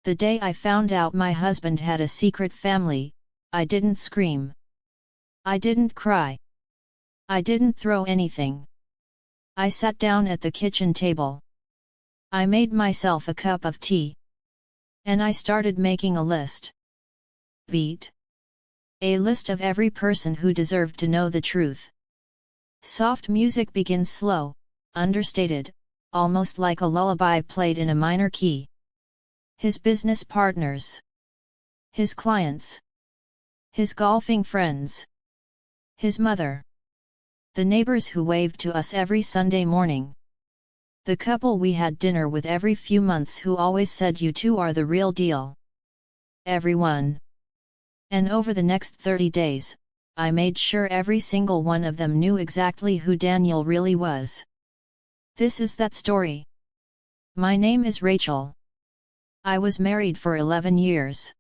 The day I found out my husband had a secret family, I didn't scream. I didn't cry. I didn't throw anything. I sat down at the kitchen table. I made myself a cup of tea. And I started making a list. A list of every person who deserved to know the truth. Soft music begins slow, understated, almost like a lullaby played in a minor key. His business partners. His clients. His golfing friends. His mother. The neighbors who waved to us every Sunday morning. The couple we had dinner with every few months who always said you two are the real deal. Everyone. And over the next 30 days, I made sure every single one of them knew exactly who Daniel really was. This is that story. My name is Rachel. I was married for 11 years.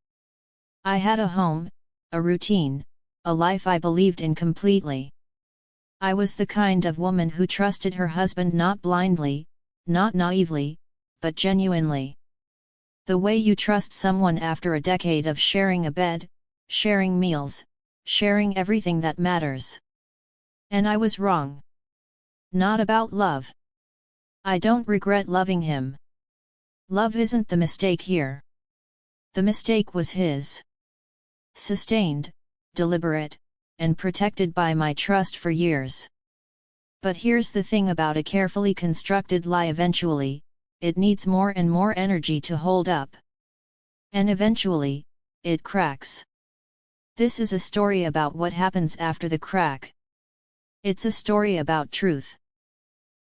I had a home, a routine, a life I believed in completely. I was the kind of woman who trusted her husband not blindly, not naively, but genuinely. The way you trust someone after a decade of sharing a bed, sharing meals, sharing everything that matters. And I was wrong. Not about love. I don't regret loving him. Love isn't the mistake here. The mistake was his. Sustained, deliberate, and protected by my trust for years. But here's the thing about a carefully constructed lie: eventually, it needs more and more energy to hold up. And eventually, it cracks. This is a story about what happens after the crack. It's a story about truth.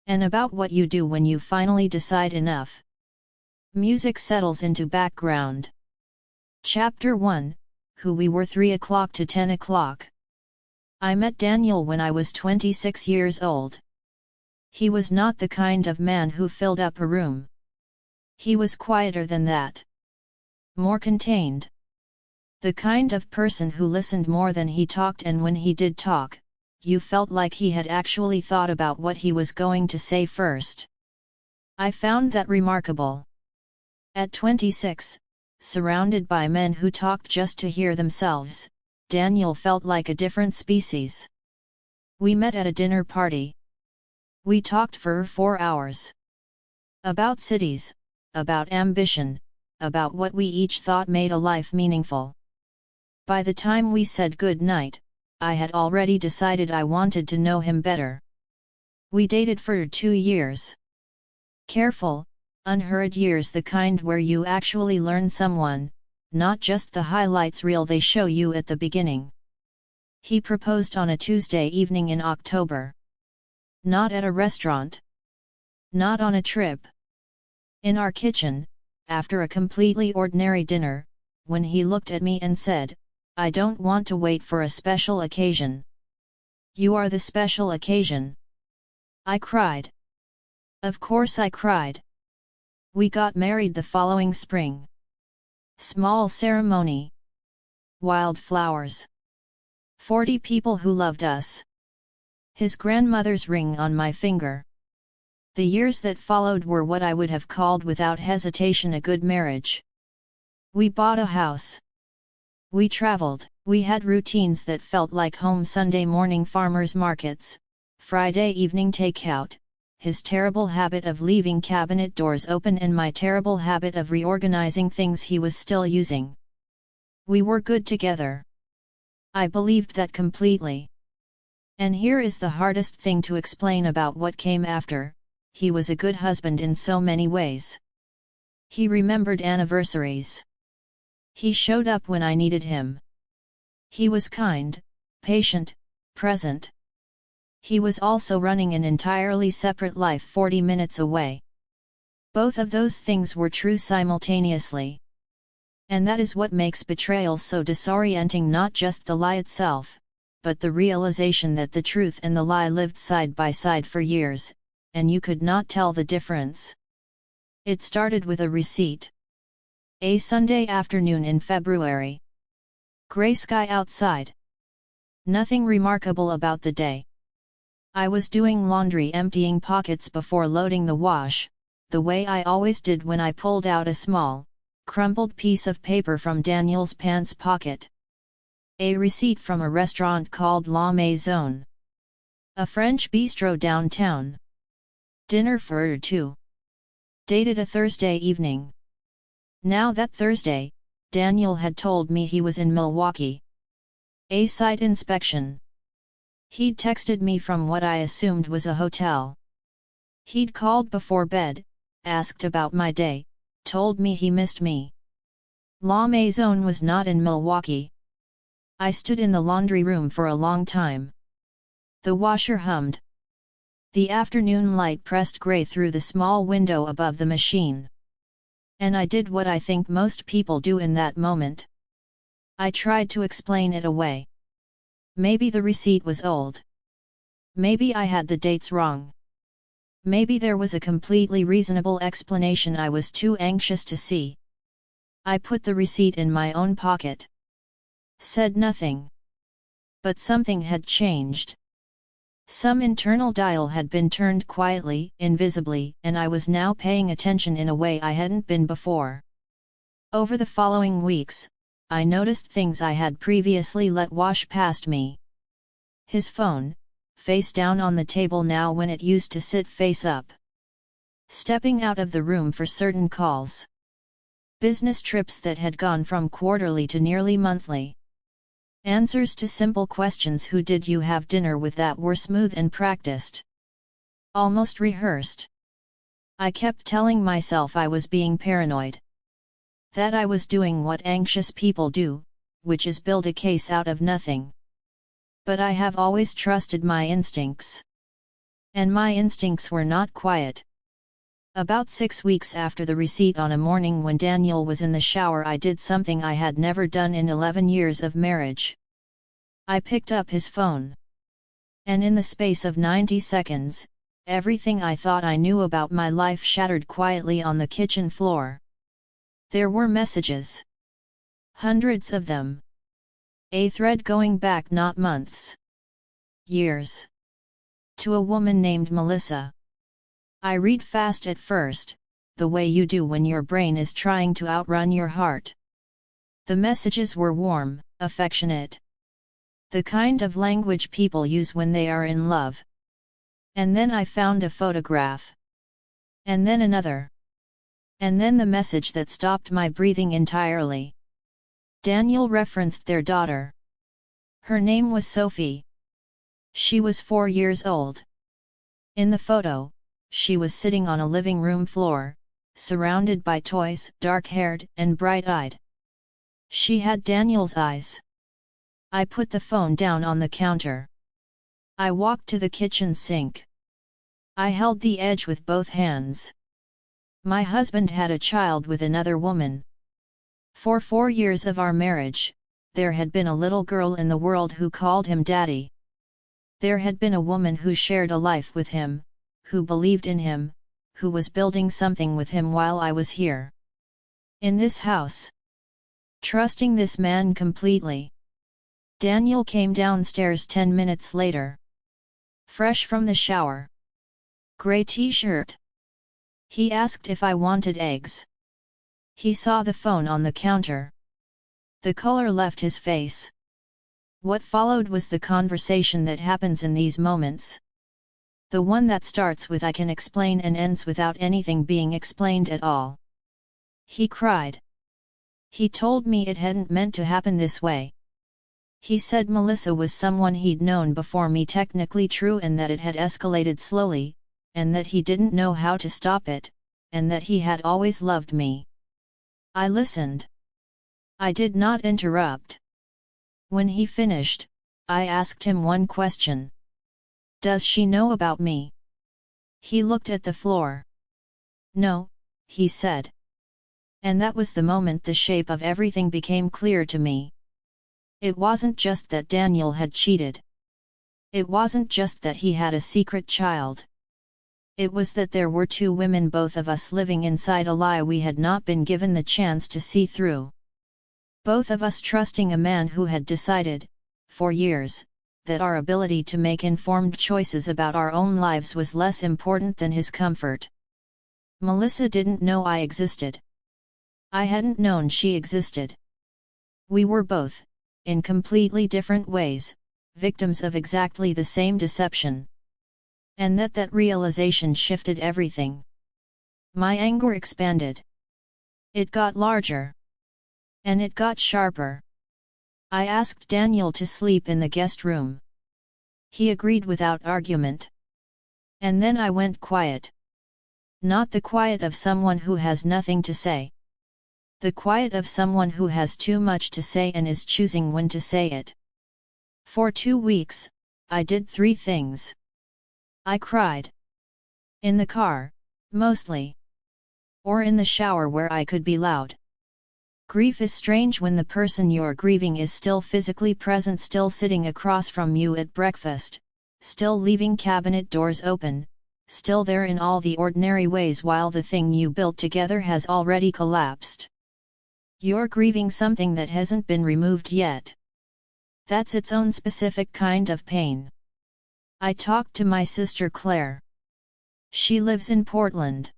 And about what you do when you finally decide enough. Music settles into background. Chapter 1, Who We Were 3 o'clock to 10 o'clock. I met Daniel when I was 26 years old. He was not the kind of man who filled up a room. He was quieter than that. More contained. The kind of person who listened more than he talked, and when he did talk, you felt like he had actually thought about what he was going to say first. I found that remarkable. At 26, surrounded by men who talked just to hear themselves, Daniel felt like a different species. We met at a dinner party. We talked for 4 hours. About cities, about ambition, about what we each thought made a life meaningful. By the time we said good night, I had already decided I wanted to know him better. We dated for 2 years. Careful, unhurried years, the kind where you actually learn someone, not just the highlights reel they show you at the beginning. He proposed on a Tuesday evening in October. Not at a restaurant. Not on a trip. In our kitchen, after a completely ordinary dinner, when he looked at me and said, "I don't want to wait for a special occasion. You are the special occasion." I cried. Of course I cried. We got married the following spring. Small ceremony. Wildflowers. 40 people who loved us. His grandmother's ring on my finger. The years that followed were what I would have called without hesitation a good marriage. We bought a house. We traveled. We had routines that felt like home: Sunday morning farmers markets, Friday evening takeout, his terrible habit of leaving cabinet doors open, and my terrible habit of reorganizing things he was still using. We were good together. I believed that completely. And here is the hardest thing to explain about what came after: he was a good husband in so many ways. He remembered anniversaries. He showed up when I needed him. He was kind, patient, present. He was also running an entirely separate life 40 minutes away. Both of those things were true simultaneously. And that is what makes betrayal so disorienting: not just the lie itself, but the realization that the truth and the lie lived side by side for years, and you could not tell the difference. It started with a receipt. A Sunday afternoon in February. Gray sky outside. Nothing remarkable about the day. I was doing laundry, emptying pockets before loading the wash, the way I always did when I pulled out a small, crumpled piece of paper from Daniel's pants pocket. A receipt from a restaurant called La Maison. A French bistro downtown. Dinner for two. Dated a Thursday evening. Now that Thursday, Daniel had told me he was in Milwaukee. A site inspection. He'd texted me from what I assumed was a hotel. He'd called before bed, asked about my day, told me he missed me. La Maison was not in Milwaukee. I stood in the laundry room for a long time. The washer hummed. The afternoon light pressed grey through the small window above the machine. And I did what I think most people do in that moment. I tried to explain it away. Maybe the receipt was old. Maybe I had the dates wrong. Maybe there was a completely reasonable explanation I was too anxious to see. I put the receipt in my own pocket. Said nothing. But something had changed. Some internal dial had been turned quietly, invisibly, and I was now paying attention in a way I hadn't been before. Over the following weeks, I noticed things I had previously let wash past me. His phone, face down on the table now when it used to sit face up. Stepping out of the room for certain calls. Business trips that had gone from quarterly to nearly monthly. Answers to simple questions: who did you have dinner with, that were smooth and practiced. Almost rehearsed. I kept telling myself I was being paranoid. That I was doing what anxious people do, which is build a case out of nothing. But I have always trusted my instincts. And my instincts were not quiet. About 6 weeks after the receipt, on a morning when Daniel was in the shower, I did something I had never done in 11 years of marriage. I picked up his phone. And in the space of 90 seconds, everything I thought I knew about my life shattered quietly on the kitchen floor. There were messages. Hundreds of them. A thread going back not months. Years. To a woman named Melissa. I read fast at first, the way you do when your brain is trying to outrun your heart. The messages were warm, affectionate. The kind of language people use when they are in love. And then I found a photograph. And then another. And then the message that stopped my breathing entirely. Daniel referenced their daughter. Her name was Sophie. She was 4 years old. In the photo, she was sitting on a living room floor, surrounded by toys, dark-haired and bright-eyed. She had Daniel's eyes. I put the phone down on the counter. I walked to the kitchen sink. I held the edge with both hands. My husband had a child with another woman. For 4 years of our marriage, there had been a little girl in the world who called him Daddy. There had been a woman who shared a life with him, who believed in him, who was building something with him while I was here. In this house. Trusting this man completely. Daniel came downstairs 10 minutes later. Fresh from the shower. Gray t-shirt. He asked if I wanted eggs. He saw the phone on the counter. The color left his face. What followed was the conversation that happens in these moments. The one that starts with "I can explain" and ends without anything being explained at all. He cried. He told me it hadn't meant to happen this way. He said Melissa was someone he'd known before me, technically true, and that it had escalated slowly, and that he didn't know how to stop it, and that he had always loved me. I listened. I did not interrupt. When he finished, I asked him one question. Does she know about me? He looked at the floor. No, he said. And that was the moment the shape of everything became clear to me. It wasn't just that Daniel had cheated. It wasn't just that he had a secret child. It was that there were 2 women, both of us living inside a lie we had not been given the chance to see through. Both of us trusting a man who had decided, for years, that our ability to make informed choices about our own lives was less important than his comfort. Melissa didn't know I existed. I hadn't known she existed. We were both, in completely different ways, victims of exactly the same deception. And that realization shifted everything. My anger expanded. It got larger. And it got sharper. I asked Daniel to sleep in the guest room. He agreed without argument. And then I went quiet. Not the quiet of someone who has nothing to say. The quiet of someone who has too much to say and is choosing when to say it. For 2 weeks, I did 3 things. I cried. In the car, mostly. Or in the shower where I could be loud. Grief is strange when the person you're grieving is still physically present, still sitting across from you at breakfast, still leaving cabinet doors open, still there in all the ordinary ways while the thing you built together has already collapsed. You're grieving something that hasn't been removed yet. That's its own specific kind of pain. I talked to my sister Claire. She lives in Portland.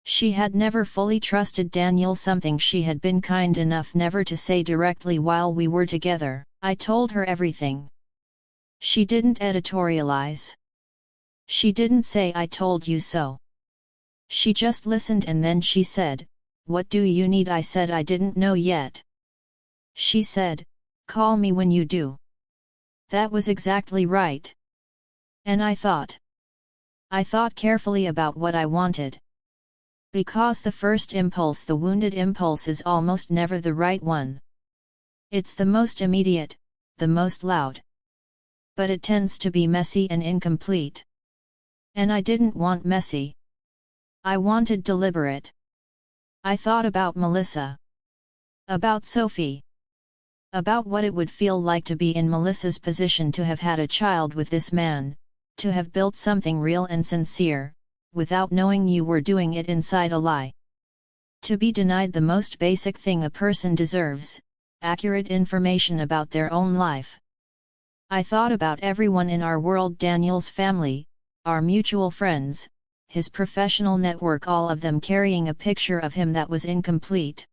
She had never fully trusted Daniel, something she had been kind enough never to say directly while we were together. I told her everything. She didn't editorialize. She didn't say I told you so. She just listened and then she said, "What do you need?" I said I didn't know yet. She said, "Call me when you do." That was exactly right. And I thought carefully about what I wanted. Because the first impulse, the wounded impulse, is almost never the right one. It's the most immediate, the most loud. But it tends to be messy and incomplete. And I didn't want messy. I wanted deliberate. I thought about Melissa. About Sophie. About what it would feel like to be in Melissa's position, to have had a child with this man, to have built something real and sincere, without knowing you were doing it inside a lie. To be denied the most basic thing a person deserves, accurate information about their own life. I thought about everyone in our world, Daniel's family, our mutual friends, his professional network, all of them carrying a picture of him that was incomplete.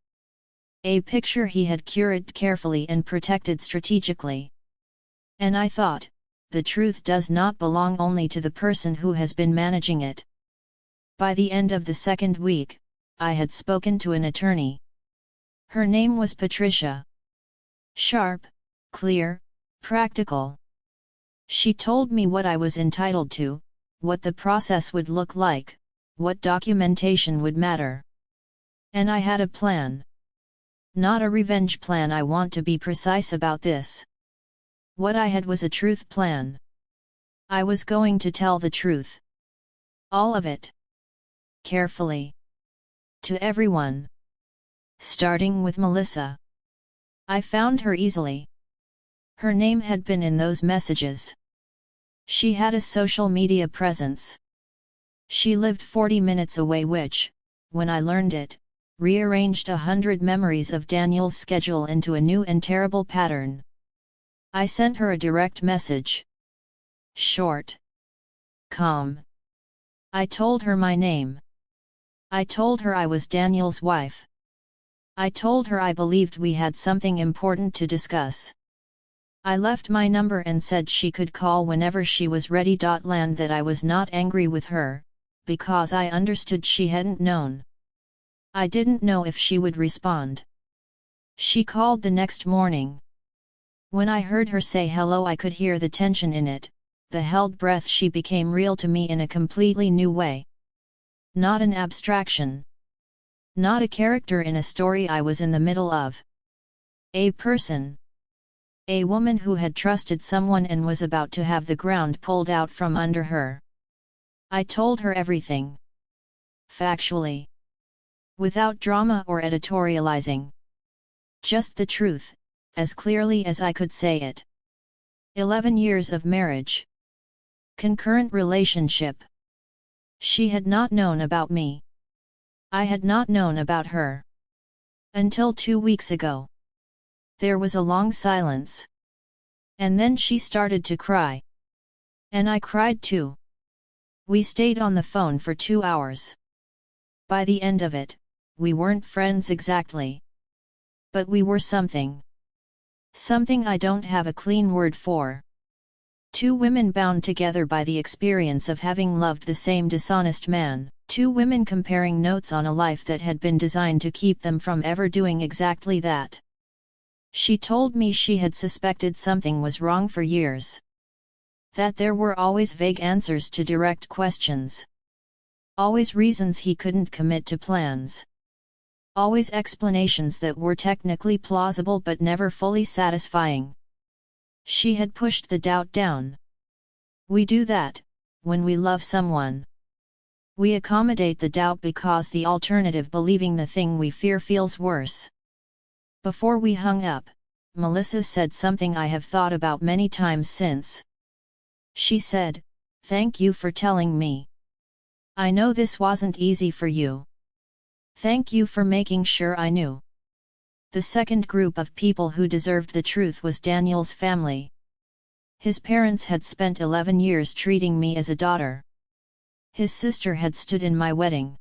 A picture he had curated carefully and protected strategically. And I thought, the truth does not belong only to the person who has been managing it. By the end of the second week, I had spoken to an attorney. Her name was Patricia. Sharp, clear, practical. She told me what I was entitled to, what the process would look like, what documentation would matter. And I had a plan. Not a revenge plan, I want to be precise about this. What I had was a truth plan. I was going to tell the truth. All of it. Carefully. To everyone. Starting with Melissa. I found her easily. Her name had been in those messages. She had a social media presence. She lived 40 minutes away, which, when I learned it, rearranged 100 memories of Daniel's schedule into a new and terrible pattern. I sent her a direct message. Short. Calm. I told her my name. I told her I was Daniel's wife. I told her I believed we had something important to discuss. I left my number and said she could call whenever she was ready. Land that I was not angry with her, because I understood she hadn't known. I didn't know if she would respond. She called the next morning. When I heard her say hello, I could hear the tension in it, the held breath. She became real to me in a completely new way. Not an abstraction. Not a character in a story I was in the middle of. A person. A woman who had trusted someone and was about to have the ground pulled out from under her. I told her everything. Factually. Without drama or editorializing. Just the truth, as clearly as I could say it. 11 years of marriage. Concurrent relationship. She had not known about me. I had not known about her. Until 2 weeks ago. There was a long silence. And then she started to cry. And I cried too. We stayed on the phone for 2 hours. By the end of it, we weren't friends exactly. But we were something. Something I don't have a clean word for. Two women bound together by the experience of having loved the same dishonest man, two women comparing notes on a life that had been designed to keep them from ever doing exactly that. She told me she had suspected something was wrong for years. That there were always vague answers to direct questions. Always reasons he couldn't commit to plans. Always explanations that were technically plausible but never fully satisfying. She had pushed the doubt down. We do that, when we love someone. We accommodate the doubt because the alternative, believing the thing we fear, feels worse. Before we hung up, Melissa said something I have thought about many times since. She said, "Thank you for telling me. I know this wasn't easy for you. Thank you for making sure I knew." The second group of people who deserved the truth was Daniel's family. His parents had spent 11 years treating me as a daughter. His sister had stood in my wedding.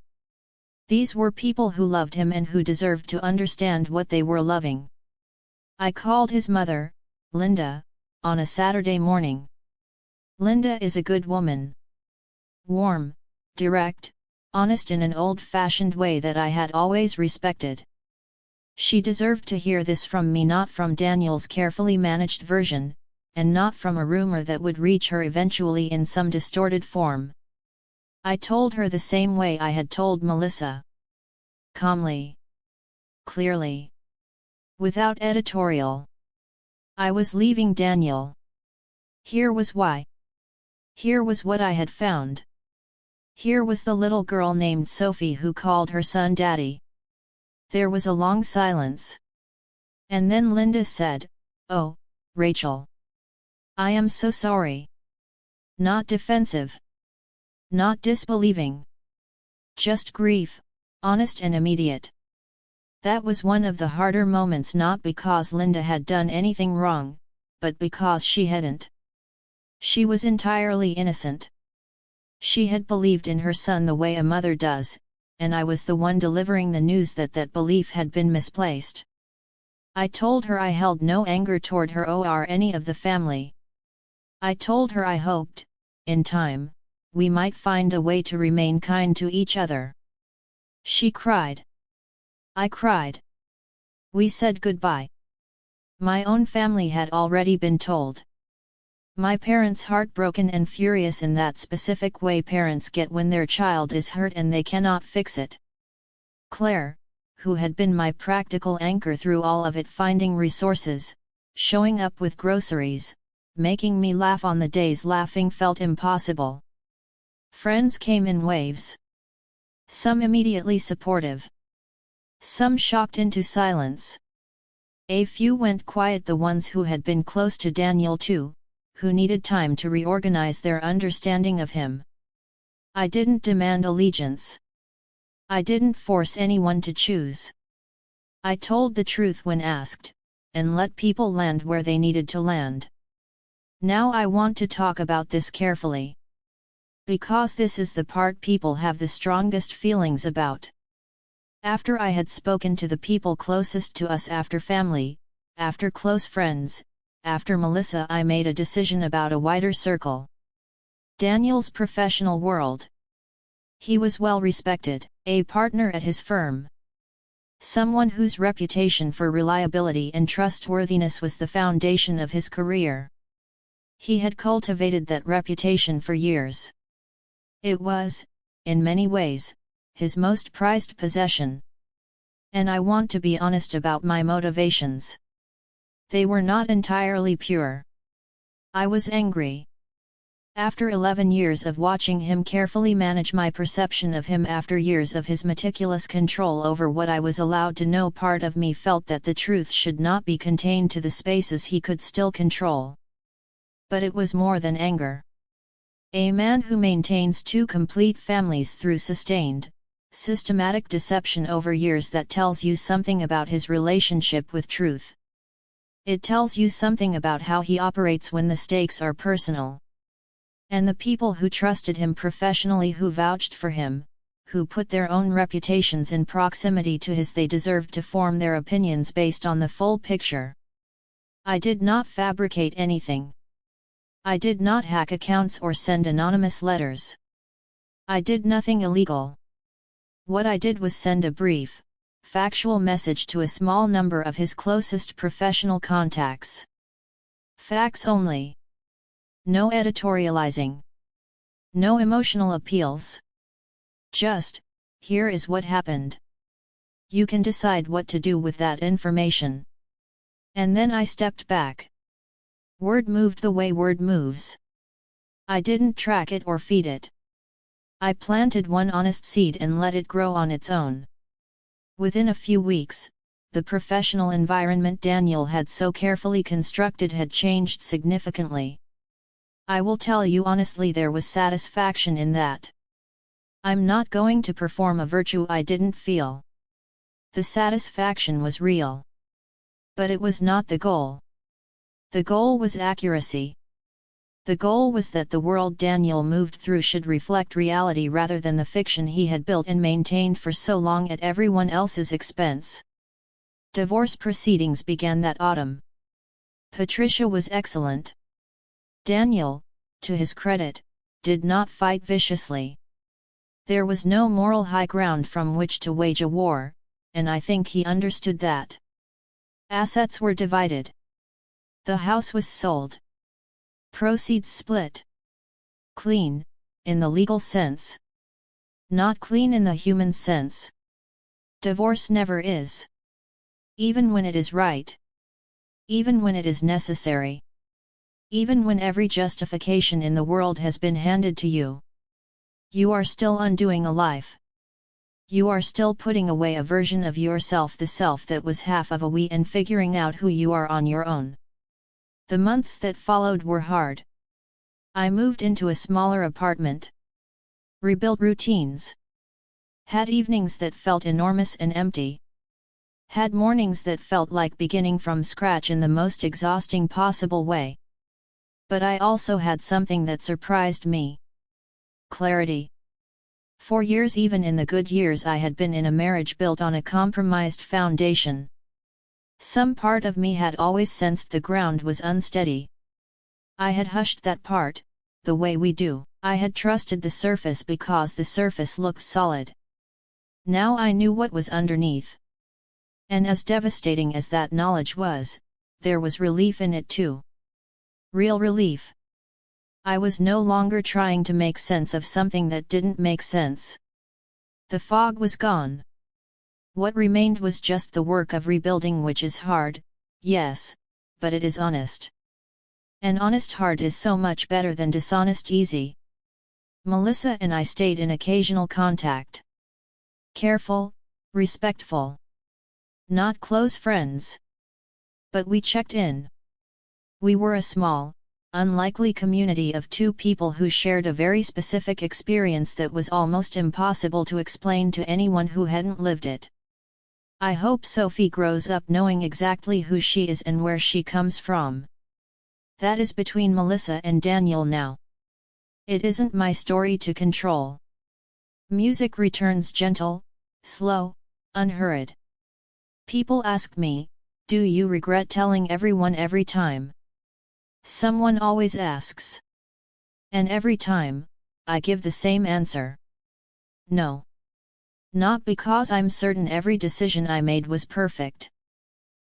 These were people who loved him and who deserved to understand what they were loving. I called his mother, Linda, on a Saturday morning. Linda is a good woman. Warm, direct, honest in an old-fashioned way that I had always respected. She deserved to hear this from me, not from Daniel's carefully managed version, and not from a rumor that would reach her eventually in some distorted form. I told her the same way I had told Melissa. Calmly. Clearly. Without editorial. I was leaving Daniel. Here was why. Here was what I had found. Here was the little girl named Sophie who called her son Daddy. There was a long silence. And then Linda said, "Oh, Rachel. I am so sorry." Not defensive. Not disbelieving. Just grief, honest and immediate. That was one of the harder moments, not because Linda had done anything wrong, but because she hadn't. She was entirely innocent. She had believed in her son the way a mother does, and I was the one delivering the news that that belief had been misplaced. I told her I held no anger toward her or any of the family. I told her I hoped, in time, we might find a way to remain kind to each other. She cried. I cried. We said goodbye. My own family had already been told. My parents heartbroken and furious in that specific way parents get when their child is hurt and they cannot fix it. Claire, who had been my practical anchor through all of it, finding resources, showing up with groceries, making me laugh on the days laughing felt impossible. Friends came in waves. Some immediately supportive. Some shocked into silence. A few went quiet, the ones who had been close to Daniel too, who needed time to reorganize their understanding of him. I didn't demand allegiance. I didn't force anyone to choose. I told the truth when asked, and let people land where they needed to land. Now I want to talk about this carefully. Because this is the part people have the strongest feelings about. After I had spoken to the people closest to us, after family, after close friends, after Melissa, I made a decision about a wider circle. Daniel's professional world. He was well respected, a partner at his firm. Someone whose reputation for reliability and trustworthiness was the foundation of his career. He had cultivated that reputation for years. It was, in many ways, his most prized possession. And I want to be honest about my motivations. They were not entirely pure. I was angry. After 11 years of watching him carefully manage my perception of him, after years of his meticulous control over what I was allowed to know, part of me felt that the truth should not be contained to the spaces he could still control. But it was more than anger. A man who maintains two complete families through sustained, systematic deception over years, that tells you something about his relationship with truth. It tells you something about how he operates when the stakes are personal. And the people who trusted him professionally, who vouched for him, who put their own reputations in proximity to his. They deserved to form their opinions based on the full picture. I did not fabricate anything. I did not hack accounts or send anonymous letters. I did nothing illegal. What I did was send a brief, factual message to a small number of his closest professional contacts. Facts only. No editorializing. No emotional appeals. Just, here is what happened. You can decide what to do with that information. And then I stepped back. Word moved the way word moves. I didn't track it or feed it. I planted one honest seed and let it grow on its own. Within a few weeks, the professional environment Daniel had so carefully constructed had changed significantly. I will tell you honestly, there was satisfaction in that. I'm not going to perform a virtue I didn't feel. The satisfaction was real. But it was not the goal. The goal was accuracy. The goal was that the world Daniel moved through should reflect reality rather than the fiction he had built and maintained for so long at everyone else's expense. Divorce proceedings began that autumn. Patricia was excellent. Daniel, to his credit, did not fight viciously. There was no moral high ground from which to wage a war, and I think he understood that. Assets were divided. The house was sold. Proceeds split. Clean, in the legal sense. Not clean in the human sense. Divorce never is. Even when it is right. Even when it is necessary. Even when every justification in the world has been handed to you. You are still undoing a life. You are still putting away a version of yourself, the self that was half of a we, and figuring out who you are on your own. The months that followed were hard. I moved into a smaller apartment. Rebuilt routines. Had evenings that felt enormous and empty. Had mornings that felt like beginning from scratch in the most exhausting possible way. But I also had something that surprised me. Clarity. For years, even in the good years, I had been in a marriage built on a compromised foundation. Some part of me had always sensed the ground was unsteady. I had hushed that part, the way we do. I had trusted the surface because the surface looked solid. Now I knew what was underneath. And as devastating as that knowledge was, there was relief in it too. Real relief. I was no longer trying to make sense of something that didn't make sense. The fog was gone. What remained was just the work of rebuilding, which is hard, yes, but it is honest. An honest heart is so much better than dishonest easy. Melissa and I stayed in occasional contact. Careful, respectful. Not close friends. But we checked in. We were a small, unlikely community of two people who shared a very specific experience that was almost impossible to explain to anyone who hadn't lived it. I hope Sophie grows up knowing exactly who she is and where she comes from. That is between Melissa and Daniel now. It isn't my story to control. Music returns gentle, slow, unhurried. People ask me, do you regret telling everyone every time? Someone always asks. And every time, I give the same answer. No. Not because I'm certain every decision I made was perfect.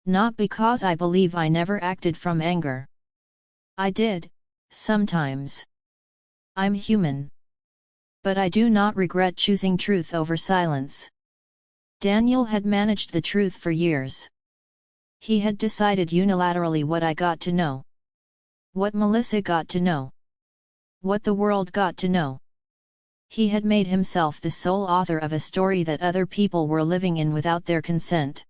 Not because I believe I never acted from anger. I did, sometimes. I'm human. But I do not regret choosing truth over silence. Daniel had managed the truth for years. He had decided unilaterally what I got to know. What Melissa got to know. What the world got to know. He had made himself the sole author of a story that other people were living in without their consent.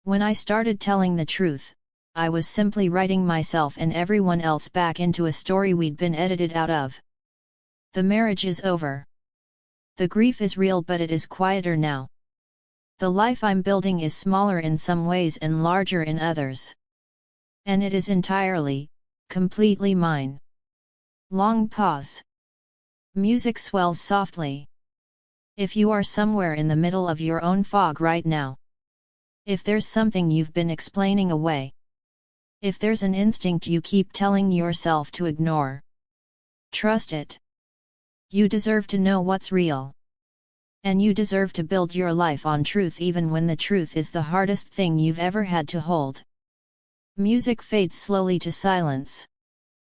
When I started telling the truth, I was simply writing myself and everyone else back into a story we'd been edited out of. The marriage is over. The grief is real, but it is quieter now. The life I'm building is smaller in some ways and larger in others. And it is entirely, completely mine. Long pause. Music swells softly. If you are somewhere in the middle of your own fog right now. If there's something you've been explaining away. If there's an instinct you keep telling yourself to ignore. Trust it. You deserve to know what's real. And you deserve to build your life on truth even when the truth is the hardest thing you've ever had to hold. Music fades slowly to silence.